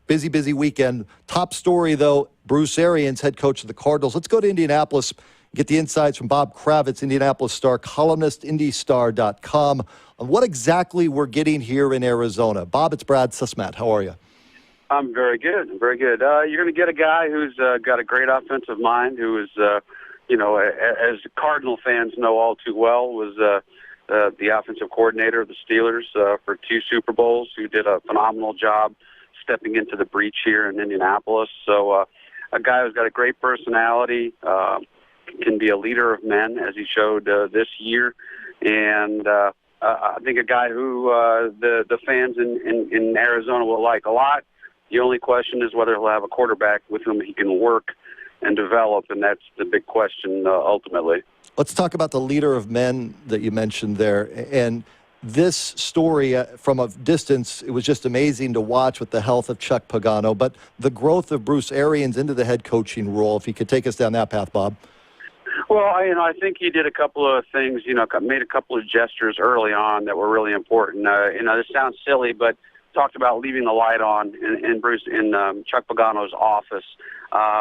Busy, busy weekend. Top story, though, Bruce Arians, head coach of the Cardinals. Let's go to Indianapolis, get the insights from Bob Kravitz, Indianapolis Star columnist, IndyStar.com, on what exactly we're getting here in Arizona. Bob, it's Brad Sussmat. How are you? I'm very good. Very good. You're going to get a guy who's got a great offensive mind, who is, as Cardinal fans know all too well, was the offensive coordinator of the Steelers for 2 Super Bowls, who did a phenomenal job stepping into the breach here in Indianapolis. So a guy who's got a great personality, can be a leader of men, as he showed this year, and I think a guy who the fans in Arizona will like a lot. The only question is whether he'll have a quarterback with whom he can work and develop, and that's the big question ultimately. Let's talk about the leader of men that you mentioned there. And this story, from a distance, it was just amazing to watch with the health of Chuck Pagano, but the growth of Bruce Arians into the head coaching role, if you could take us down that path, Bob. Well, I think he did a couple of things, made a couple of gestures early on that were really important. This sounds silly, but talked about leaving the light on in Chuck Pagano's office,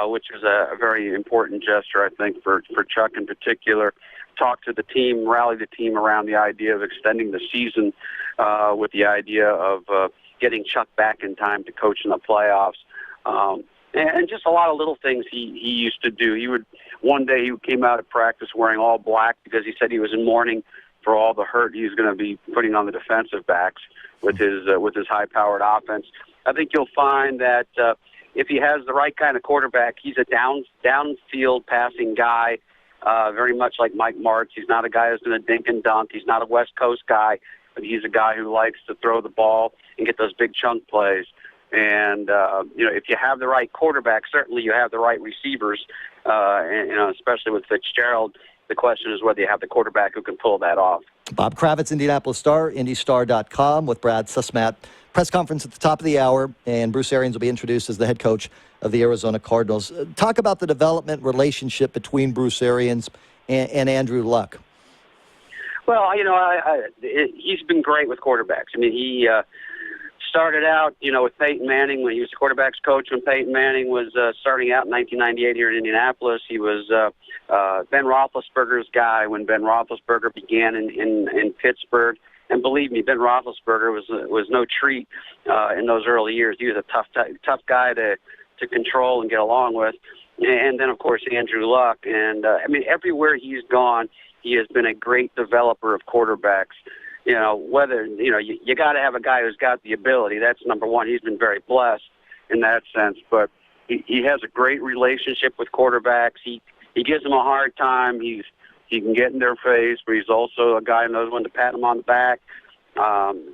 which is a very important gesture, I think, for Chuck in particular. Talked to the team, rallied the team around the idea of extending the season with the idea of getting Chuck back in time to coach in the playoffs. And just a lot of little things he used to do. One day he came out at practice wearing all black because he said he was in mourning for all the hurt he was going to be putting on the defensive backs with his high-powered offense. I think you'll find that if he has the right kind of quarterback, he's a downfield passing guy, very much like Mike Martz. He's not a guy who's going to dink and dunk. He's not a West Coast guy, but he's a guy who likes to throw the ball and get those big chunk plays. And, if you have the right quarterback, certainly you have the right receivers, and especially with Fitzgerald. The question is whether you have the quarterback who can pull that off. Bob Kravitz, Indianapolis Star, IndyStar.com, with Brad Sussmat. Press conference at the top of the hour, and Bruce Arians will be introduced as the head coach of the Arizona Cardinals. Talk about the development relationship between Bruce Arians and Andrew Luck. Well, he's been great with quarterbacks. I mean, he started out, with Peyton Manning when he was the quarterback's coach. When Peyton Manning was starting out in 1998 here in Indianapolis, he was Ben Roethlisberger's guy when Ben Roethlisberger began in Pittsburgh. And believe me, Ben Roethlisberger was no treat in those early years. He was a tough guy to control and get along with. And then, of course, Andrew Luck. And, everywhere he's gone, he has been a great developer of quarterbacks. You got to have a guy who's got the ability. That's number one. He's been very blessed in that sense. But he has a great relationship with quarterbacks. He gives them a hard time. He can get in their face, but he's also a guy who knows when to pat them on the back.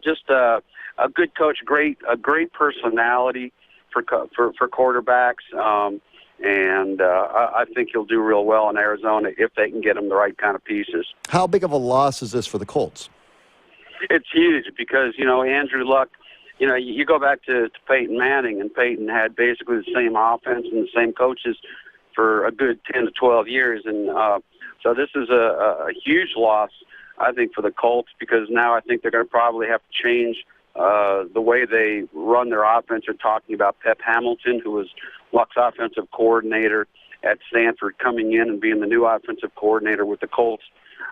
Just a good coach, a great personality for quarterbacks. I think he'll do real well in Arizona if they can get him the right kind of pieces. How big of a loss is this for the Colts? It's huge because, Andrew Luck, you go back to Peyton Manning, and Peyton had basically the same offense and the same coaches for a good 10 to 12 years. And so this is a huge loss, I think, for the Colts, because now I think they're going to probably have to change the way they run their offense. They're talking about Pep Hamilton, who was Luck's offensive coordinator at Stanford, coming in and being the new offensive coordinator with the Colts.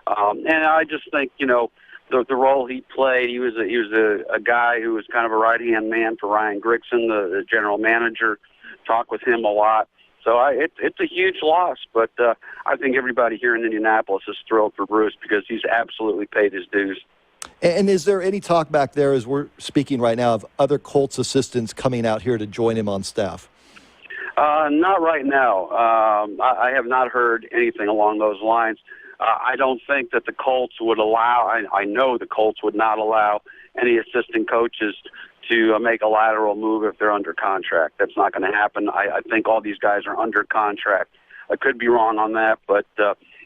And I just think, the role he played, he was a guy who was kind of a right-hand man for Ryan Grigson, the general manager. Talked with him a lot. So it's a huge loss, but I think everybody here in Indianapolis is thrilled for Bruce because he's absolutely paid his dues. And is there any talk back there, as we're speaking right now, of other Colts assistants coming out here to join him on staff? Not right now. I have not heard anything along those lines. I don't think that the Colts would allow, I know the Colts would not allow any assistant coaches to make a lateral move if they're under contract. That's not going to happen. I think all these guys are under contract. I could be wrong on that, but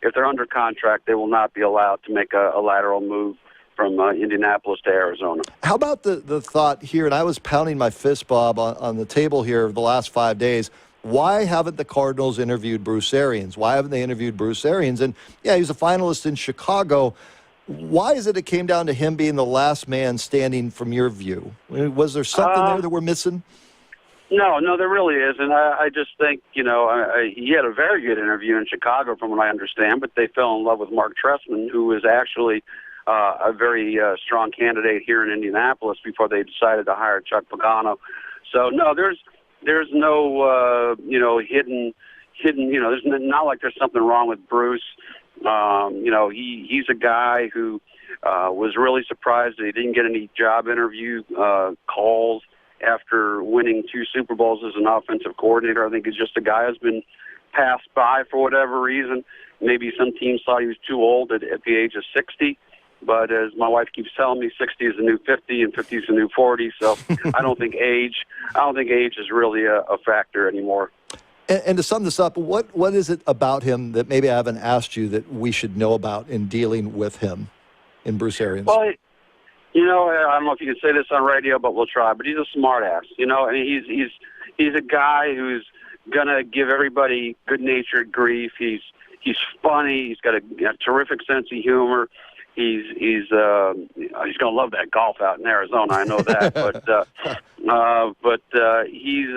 if they're under contract, they will not be allowed to make a lateral move from Indianapolis to Arizona. How about the thought here, and I was pounding my fist, Bob, on the table here the last 5 days, why haven't the Cardinals interviewed Bruce Arians? Why haven't they interviewed Bruce Arians? And, yeah, he was a finalist in Chicago. Why is it came down to him being the last man standing from your view? Was there something there that we're missing? No, there really isn't. I just think, he had a very good interview in Chicago, from what I understand, but they fell in love with Mark Trestman, who was actually a very strong candidate here in Indianapolis before they decided to hire Chuck Pagano. So no, there's no hidden. There's not like there's something wrong with Bruce. He's a guy who was really surprised that he didn't get any job interview calls after winning 2 Super Bowls as an offensive coordinator. I think he's just a guy who's been passed by for whatever reason. Maybe some teams thought he was too old at the age of 60. But as my wife keeps telling me, 60 is the new 50 and 50 is the new 40. So I don't think age is really a factor anymore. And to sum this up, what is it about him that maybe I haven't asked you that we should know about in dealing with him, in Bruce Arians? Well, I don't know if you can say this on radio, but we'll try. But he's a smartass, and he's a guy who's gonna give everybody good-natured grief. He's funny. He's got a terrific sense of humor. He's gonna love that golf out in Arizona. I know that, but he's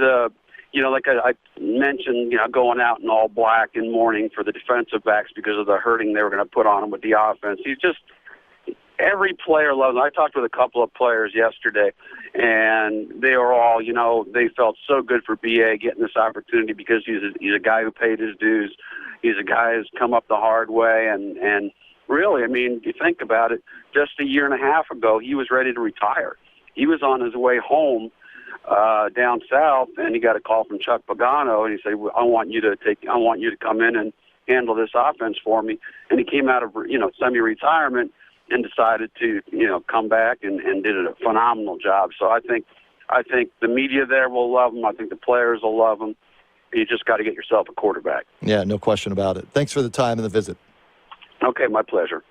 like I mentioned, going out in all black in mourning for the defensive backs because of the hurting they were going to put on him with the offense. He's just, every player loves him. I talked with a couple of players yesterday, and they were all, they felt so good for BA getting this opportunity because he's a guy who paid his dues. He's a guy who's come up the hard way, and really, I mean, you think about it, just a year and a half ago, he was ready to retire. He was on his way home down south, and he got a call from Chuck Pagano, and he said, I want you to come in and handle this offense for me. And he came out of, semi-retirement and decided to, come back and did a phenomenal job. So I think the media there will love him. I think the players will love him. You just got to get yourself a quarterback. Yeah, no question about it. Thanks for the time and the visit. Okay, my pleasure.